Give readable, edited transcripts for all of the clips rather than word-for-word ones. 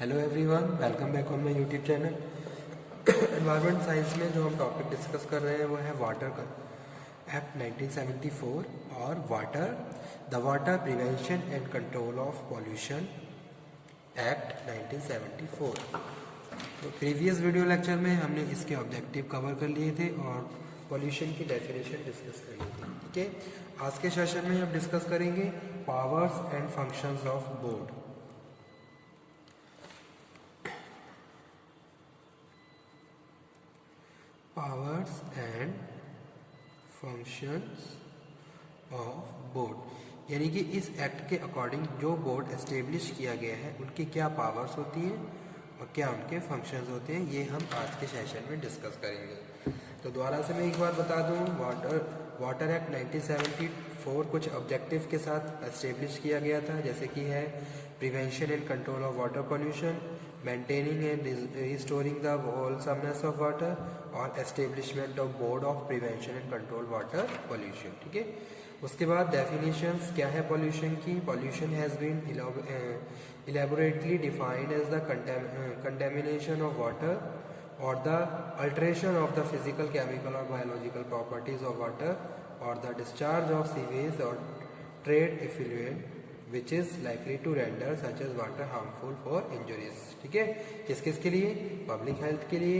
Hello everyone, welcome back on my YouTube channel. Environment science में जो हम topic discuss कर रहे हैं वो है वाटर का एक्ट 1974 और water prevention and control of pollution act 1974। तो प्रीवियस वीडियो लेक्चर में हमने इसके ऑब्जेक्टिव कवर कर लिए थे और पॉल्यूशन की डेफिनेशन डिस्कस कर ली थी। ठीक है, आज के सेशन में हम डिस्कस करेंगे powers and functions of board. Powers and functions of board, यानी कि इस एक्ट के अकॉर्डिंग जो बोर्ड एस्टेब्लिश किया गया है उनकी क्या पावर्स होती हैं और क्या उनके फंक्शंस होते हैं, ये हम आज के सेशन में डिस्कस करेंगे। तो दोबारा से मैं एक बार बता दूं, वाटर एक्ट 1974 कुछ ऑब्जेक्टिव के साथ एस्टेब्लिश किया गया था, जैसे कि है prevention and control of water pollution, maintaining and restoring the wholesomeness of water और establishment of board of prevention and control water pollution. ठीक है, उसके बाद डेफिनेशंस क्या है पॉल्यूशन की। Pollution has been elaborately defined as the contamination of water or the alteration of the physical, chemical or biological properties of water or the discharge of sewage or trade effluent which is likely to render such as water harmful for injuries। ठीक है, किस किस के लिए? Public health के लिए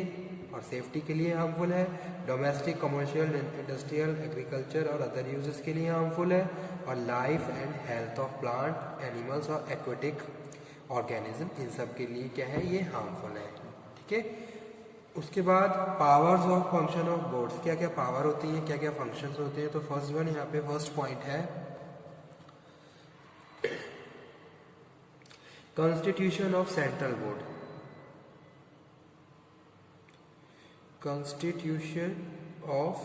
और safety के लिए हार्मफुल है, डोमेस्टिक, कमर्शियल, इंडस्ट्रियल, एग्रीकल्चर और अदर यूजेस के लिए हार्मफुल है, और life and health of plant, animals और एक्वेटिक ऑर्गेनिज्म, इन सब के लिए क्या है, ये हार्मफुल है। ठीक है, उसके बाद powers of function of boards, क्या क्या पावर होती है, क्या क्या फंक्शंस होते हैं। तो फर्स्ट वन यहाँ पे फर्स्ट पॉइंट है constitution of central board. Constitution of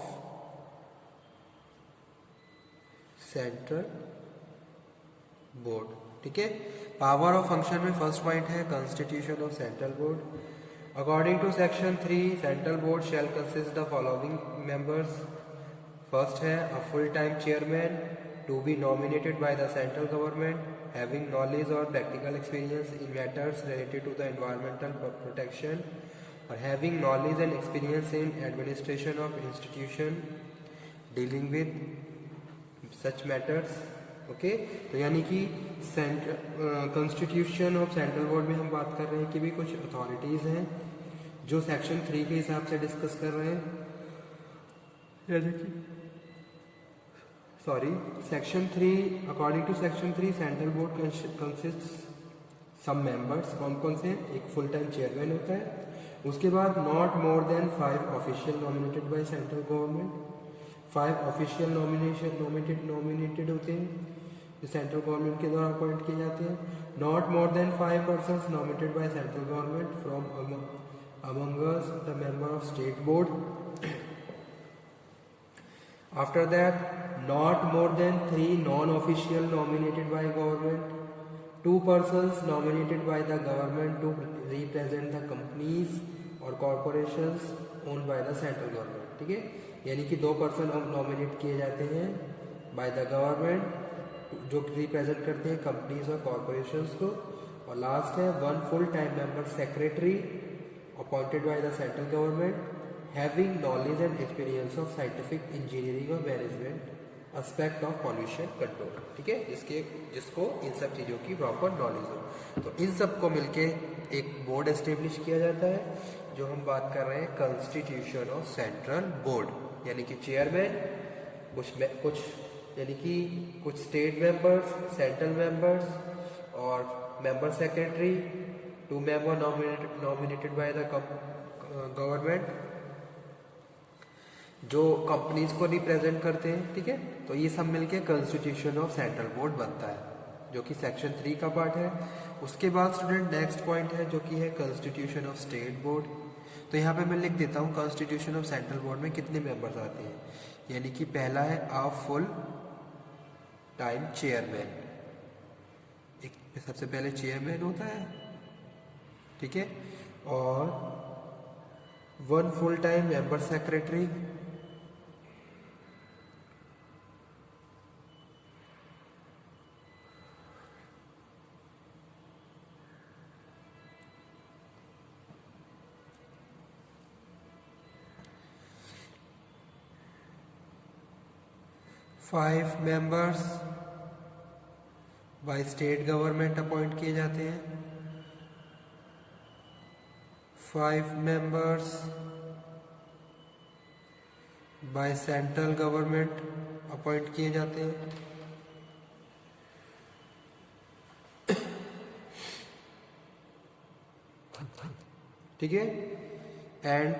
central board. ठीक है, पावर ऑफ फंक्शन में फर्स्ट पॉइंट है constitution of central board. According to section 3 central board shall consist the following members. First है a full time chairman to be nominated by the central government having knowledge और practical experience in matters related to the environmental protection और having knowledge and experience in administration of institution dealing with such matters. Okay, तो यानी कि constitution of central board में हम बात कर रहे हैं कि भी कुछ अथॉरिटीज हैं जो सेक्शन 3 के हिसाब से डिस्कस कर रहे हैं, यानी कि section 3, according to section 3 central board consist some members. कौन कौन से? एक फुल टाइम चेयरमैन होता है, उसके बाद not more than 5 official nominated by central government. 5 official nominated होते हैं जो सेंट्रल गवर्नमेंट के द्वारा अपॉइंट किए जाते हैं। Not more than 5 persons nominated by central government from among us the member of state board. After that not more than 3 non-official nominated by government, 2 persons nominated by the government to represent the companies or corporations owned by the central government। ठीक है, यानी कि 2 person nominate किए जाते हैं by the government जो represent करते हैं कंपनीज और कॉरपोरेशंस को। और लास्ट है 1 full time member secretary appointed by the central government having knowledge and experience of scientific, engineering और management aspect of pollution control. ठीक है, जिसको इन सब चीज़ों की प्रॉपर नॉलेज हो। तो इन सब को मिलके एक बोर्ड एस्टेब्लिश किया जाता है, जो हम बात कर रहे हैं कॉन्स्टिट्यूशन ऑफ सेंट्रल बोर्ड, यानी कि चेयरमैन, कुछ यानी कि कुछ स्टेट मेंबर्स, सेंट्रल मेंबर्स और member secretary, 2 member nominated by the government जो कंपनीज को रिप्रेजेंट करते हैं। ठीक है, तो ये सब मिलके कॉन्स्टिट्यूशन ऑफ सेंट्रल बोर्ड बनता है, जो कि सेक्शन 3 का पार्ट है। उसके बाद स्टूडेंट नेक्स्ट पॉइंट है जो कि है कॉन्स्टिट्यूशन ऑफ स्टेट बोर्ड। तो यहाँ पे मैं लिख देता हूँ कॉन्स्टिट्यूशन ऑफ सेंट्रल बोर्ड में कितने मेंबर्स आते हैं, यानी कि पहला है अ फुल टाइम चेयरमैन, एक सबसे पहले चेयरमैन होता है। ठीक है, और 1 full time member secretary, 5 members by state government appoint किए जाते हैं। 5 members by central government appoint किए जाते हैं। ठीक है। And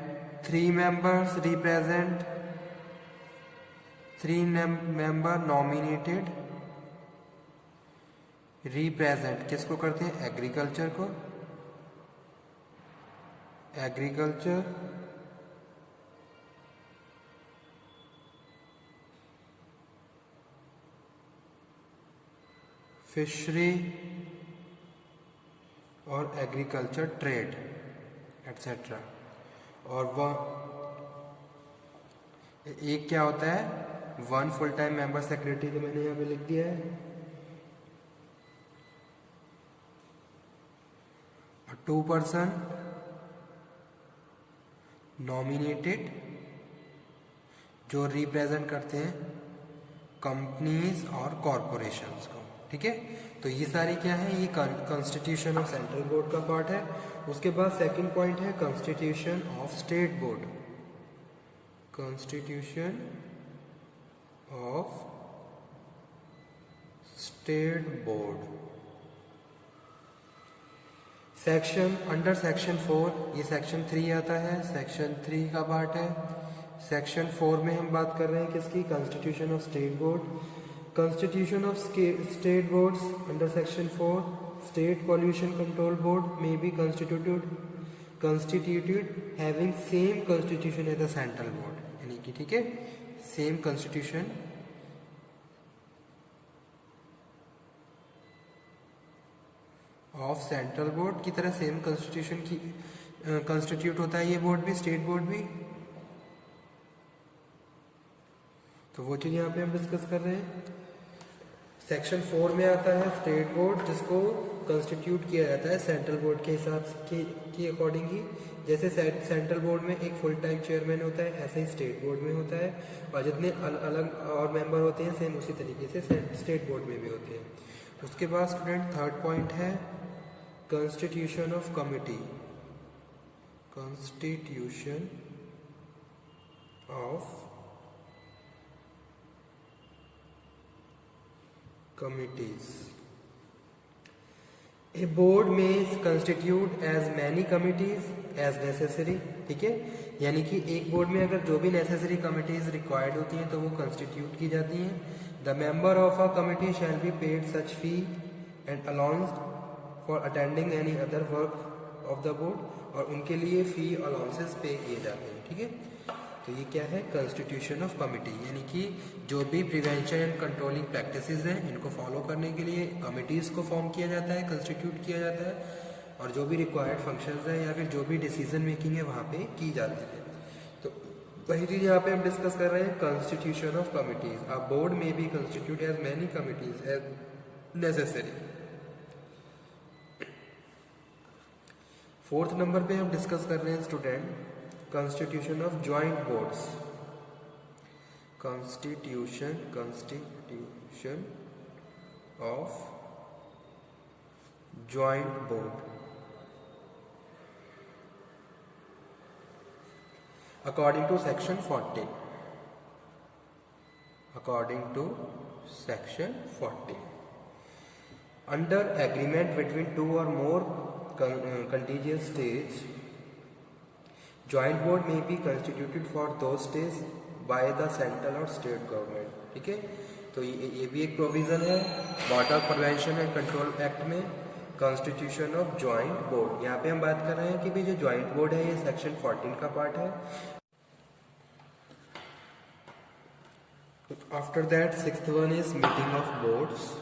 3 members represent 3 member nominated represent किसको करते हैं? एग्रीकल्चर को। एग्रीकल्चर, फिशरी और एग्रीकल्चर ट्रेड एटसेट्रा। और वह एक क्या होता है? 1 फुल टाइम मेंबर सेक्रेटरी, तो मैंने यहाँ पे लिख दिया है। और 2 पर्सन नॉमिनेटेड जो रिप्रेजेंट करते हैं कंपनीज और कॉरपोरेशंस को। ठीक है। तो ये सारी क्या है? ये कॉन्स्टिट्यूशन ऑफ सेंट्रल बोर्ड का पार्ट है। उसके बाद सेकंड पॉइंट है constitution of state board. Constitution of state board section under section 4, ये सेक्शन 3 आता है, सेक्शन 3 का पार्ट है। सेक्शन 4 में हम बात कर रहे हैं किसकी? Constitution of state board. Constitution of state boards under section 4, state pollution control board में B constituted having same constitution as the central board, यानी कि ठीक है same constitution of central board की तरह सेम कॉन्स्टिट्यूशन की कॉन्स्टिट्यूट होता है ये बोर्ड भी, स्टेट बोर्ड भी। तो वो चीज यहाँ पे हम डिस्कस कर रहे हैं। सेक्शन 4 में आता है स्टेट बोर्ड, जिसको कॉन्स्टिट्यूट किया जाता है सेंट्रल बोर्ड के हिसाब के अकॉर्डिंग ही। जैसे सेंट्रल बोर्ड में एक फुल टाइम चेयरमैन होता है, ऐसे ही स्टेट बोर्ड में होता है। और जितने अलग और मेंबर होते हैं सेम उसी तरीके से स्टेट बोर्ड में भी होते हैं। उसके बाद स्टूडेंट थर्ड पॉइंट है constitution of committee. Constitution of committees. A board may constitute as many committees as necessary. ठीक है, यानी कि एक बोर्ड में अगर जो भी नेसेसरी कमिटीज रिक्वायर्ड होती हैं तो वो कंस्टिट्यूट की जाती हैं। The member of a committee shall be paid such fee and allowances for attending any other work of the board, और उनके लिए फी अलाउंसेस पे किए जाते हैं। ठीक है, तो ये क्या है? कॉन्स्टिट्यूशन ऑफ कमिटी, यानी कि जो भी प्रिवेंशन एंड कंट्रोलिंग प्रैक्टिसेस हैं इनको फॉलो करने के लिए कमिटीज़ को फॉर्म किया जाता है, कंस्टिट्यूट किया जाता है, और जो भी रिक्वायर्ड फंक्शंस हैं या फिर जो भी डिसीजन मेकिंग है वहाँ पे की जाती है। तो वही चीज़ यहाँ पे हम डिस्कस कर रहे हैं, constitution of committees. A board में be constitute as many committees as necessary. Fourth number पे हम डिस्कस कर रहे हैं student Constitution of joint boards. Constitution of joint board. According to section 14. According to section 14. Under agreement between two or more contiguous states, joint board में be constituted for those states by the central और state government. ठीक है, तो ये भी एक provision है water prevention and control act में, कॉन्स्टिट्यूशन ऑफ ज्वाइंट बोर्ड। यहाँ पे हम बात कर रहे हैं कि भी जो ज्वाइंट बोर्ड है ये सेक्शन 14 का पार्ट है। After that sixth one is meeting of boards.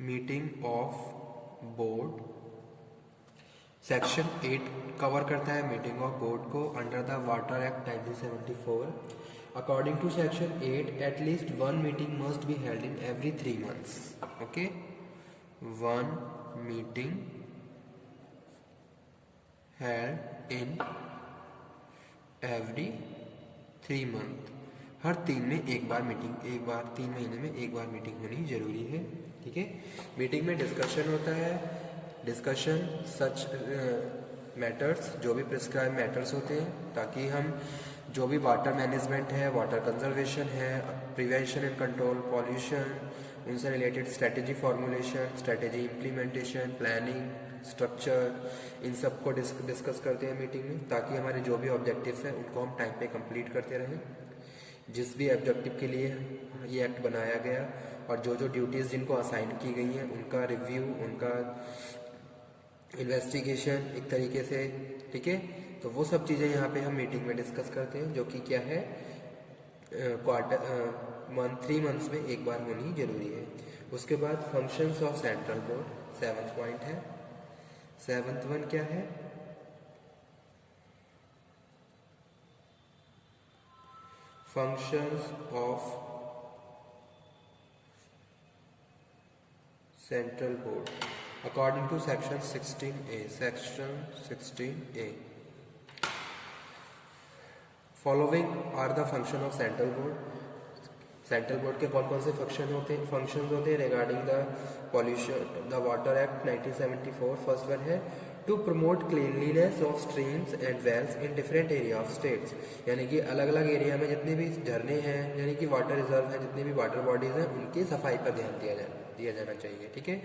Meeting of board section 8 cover करता है मीटिंग ऑफ बोर्ड को under the water act 1974। According to section 8 at least 1 meeting must be held in every 3 months। Okay, 1 meeting held in every 3 months। हर 3 महीने में एक बार meeting होनी जरूरी है। ठीक है, मीटिंग में डिस्कशन होता है, डिस्कशन सच मैटर्स, जो भी प्रिस्क्राइब मैटर्स होते हैं, ताकि हम जो भी वाटर मैनेजमेंट है, वाटर कंजर्वेशन है, प्रिवेंशन एंड कंट्रोल, पॉल्यूशन, उनसे related strategy formulation, strategy implementation, planning, structure, इन सब को डिस्कस करते हैं मीटिंग में, ताकि हमारे जो भी ऑब्जेक्टिव्स हैं उनको हम टाइम पे कंप्लीट करते रहें। जिस भी ऑब्जेक्टिव के लिए ये एक्ट बनाया गया और जो जो ड्यूटीज़ जिनको असाइन की गई हैं उनका रिव्यू, उनका इन्वेस्टिगेशन एक तरीके से। ठीक है, तो वो सब चीज़ें यहाँ पे हम मीटिंग में डिस्कस करते हैं, जो कि क्या है, 3 मंथ्स में एक बार होनी जरूरी है। उसके बाद functions of central board 7th point है। 7th वन क्या है, functions of central board according to section 16A। Following are the function of central board. Central board के कौन कौन से फंक्शंस होते हैं regarding the pollution, the water act 1974। First one है to promote cleanliness of streams and wells in different area of states, यानी कि अलग अलग एरिया में जितने भी झरने हैं, यानी कि वाटर रिजर्व हैं, जितने भी वाटर बॉडीज हैं, उनकी सफाई पर ध्यान दिया जाना चाहिए। ठीक है,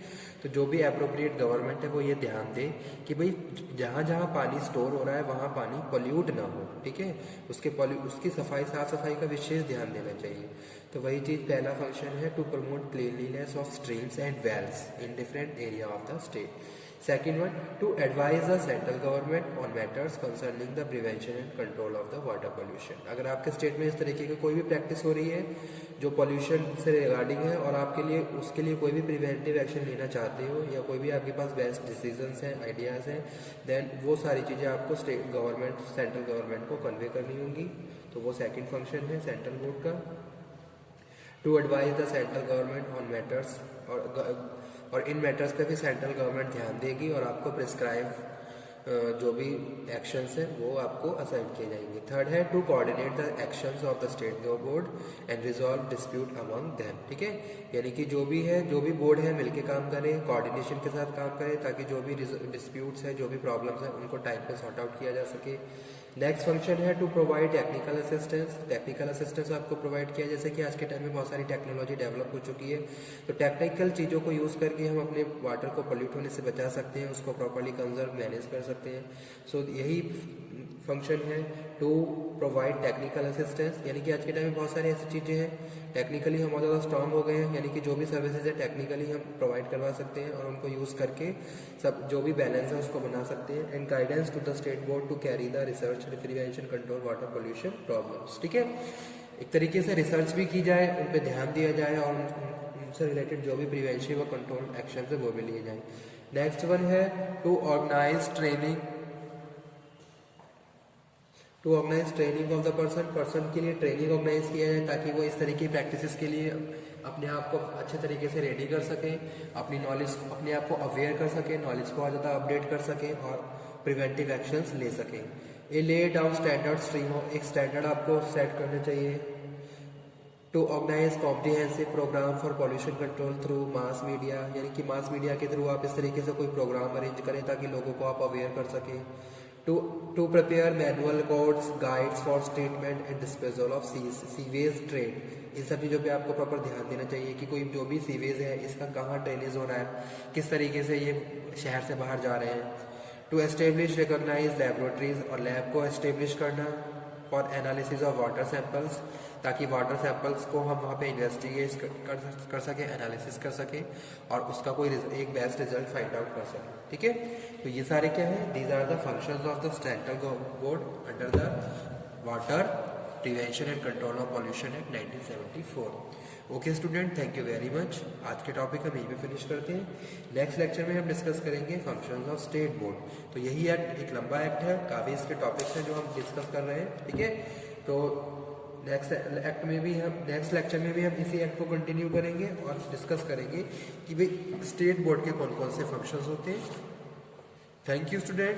तो जो भी अप्रोप्रिएट गवर्नमेंट है वो ये ध्यान दे कि भाई जहाँ जहाँ पानी स्टोर हो रहा है वहाँ पानी पॉल्यूट ना हो। ठीक है, उसकी सफाई, साफ सफाई का विशेष ध्यान देना चाहिए। तो वही चीज़ पहला फंक्शन है to promote cleanliness of streams and wells in different area of the state. Second one, to advise the central government on matters concerning the prevention and control of the water pollution. अगर आपके state में इस तरीके की कोई भी practice हो रही है जो पॉल्यूशन से रिगार्डिंग है और आपके लिए उसके लिए कोई भी प्रिवेंटिव एक्शन लेना चाहते हो, या कोई भी आपके पास बेस्ट डिसीजंस हैं, आइडियाज़ हैं, देन वो सारी चीज़ें आपको स्टेट गवर्नमेंट, सेंट्रल गवर्नमेंट को कन्वे करनी होंगी। तो वो सेकेंड फंक्शन है सेंट्रल बोर्ड का, to advise the central government on matters, और इन मैटर्स पे भी सेंट्रल गवर्नमेंट ध्यान देगी और आपको प्रिस्क्राइब जो भी एक्शंस हैं वो आपको असाइन किए जाएंगे। थर्ड है to coordinate the actions of the state board and resolve dispute among them. ठीक है, यानी कि जो भी बोर्ड है मिलके काम करे, कोऑर्डिनेशन के साथ काम करे, ताकि जो भी डिस्प्यूट्स हैं, जो भी प्रॉब्लम्स हैं, उनको टाइम पे सॉर्ट आउट किया जा सके। नेक्स्ट फंक्शन है to provide technical assistance. Technical assistance आपको प्रोवाइड किया, जैसे कि आज के टाइम में बहुत सारी टेक्नोलॉजी डेवलप हो चुकी है, तो टेक्निकल चीज़ों को यूज़ करके हम अपने वाटर को पोल्यूट होने से बचा सकते हैं, उसको प्रॉपर्ली कंजर्व मैनेज कर सकते हैं। सो यही फंक्शन है टू प्रोवाइड टेक्निकल असिस्टेंस, यानी कि आज के टाइम में बहुत सारी ऐसी चीज़ें हैं, टेक्निकली हम बहुत ज़्यादा स्ट्रांग हो गए हैं, यानी कि जो भी सर्विसेज है टेक्निकली हम प्रोवाइड करवा सकते हैं और उनको यूज़ करके सब जो भी बैलेंस है उसको बना सकते हैं। And guidance to the state board to carry the research, prevention, control water pollution problems. ठीक है, एक तरीके से रिसर्च भी की जाए, उन पर ध्यान दिया जाए और उनसे रिलेटेड जो भी प्रिवेंशन व कंट्रोल एक्शन है वो भी लिए जाए। नेक्स्ट वन है to organise training of the person के लिए ट्रेनिंग ऑर्गेनाइज किया जाए, ताकि वो इस तरीके की प्रैक्टिसेस के लिए अपने आप को अच्छे तरीके से रेडी कर सकें, अपनी नॉलेज, अपने आप को अवेयर कर सकें, नॉलेज को और ज़्यादा अपडेट कर सकें और प्रिवेंटिव एक्शंस ले सकें। A lay down standard stream, एक स्टैंडर्ड आपको सेट करना चाहिए। To organise comprehensive programme for pollution control through mass media, यानी कि मास मीडिया के थ्रू आप इस तरीके से कोई प्रोग्राम अरेंज करें ताकि लोगों को आप अवेयर कर सकें। To prepare manual codes, guides for treatment and disposal of sewage trade, इन सब चीज़ों पे आपको प्रॉपर ध्यान देना चाहिए कि कोई जो भी सीवेज है इसका कहाँ ड्रेनेज हो रहा है, किस तरीके से ये शहर से बाहर जा रहे हैं। टू एस्टेब्लिश रिकॉग्नाइज लेबोरेटरीज, और लैब को एस्टेब्लिश करना for analysis of water samples, ताकि वाटर सैंपल्स को हम वहाँ पे इन्वेस्टिगेट कर सकें, एनालिसिस कर सकें और उसका कोई एक बेस्ट रिजल्ट फाइंड आउट कर सकें। ठीक है, तो ये सारे क्या है, these are the functions of the central board under the water prevention and control of pollution act 1974। Okay student, thank you very much. आज के टॉपिक हम यहीं पे फिनिश करते हैं। नेक्स्ट लेक्चर में हम डिस्कस करेंगे फंक्शंस ऑफ स्टेट बोर्ड। तो यही एक्ट एक लंबा एक्ट है, काफ़ी इसके टॉपिक्स हैं जो हम डिस्कस कर रहे हैं। ठीक है, तो नेक्स्ट लेक्चर में भी हम इसी एक्ट को कंटिन्यू करेंगे और डिस्कस करेंगे कि भाई स्टेट बोर्ड के कौन कौन से फंक्शंस होते हैं। Thank you student.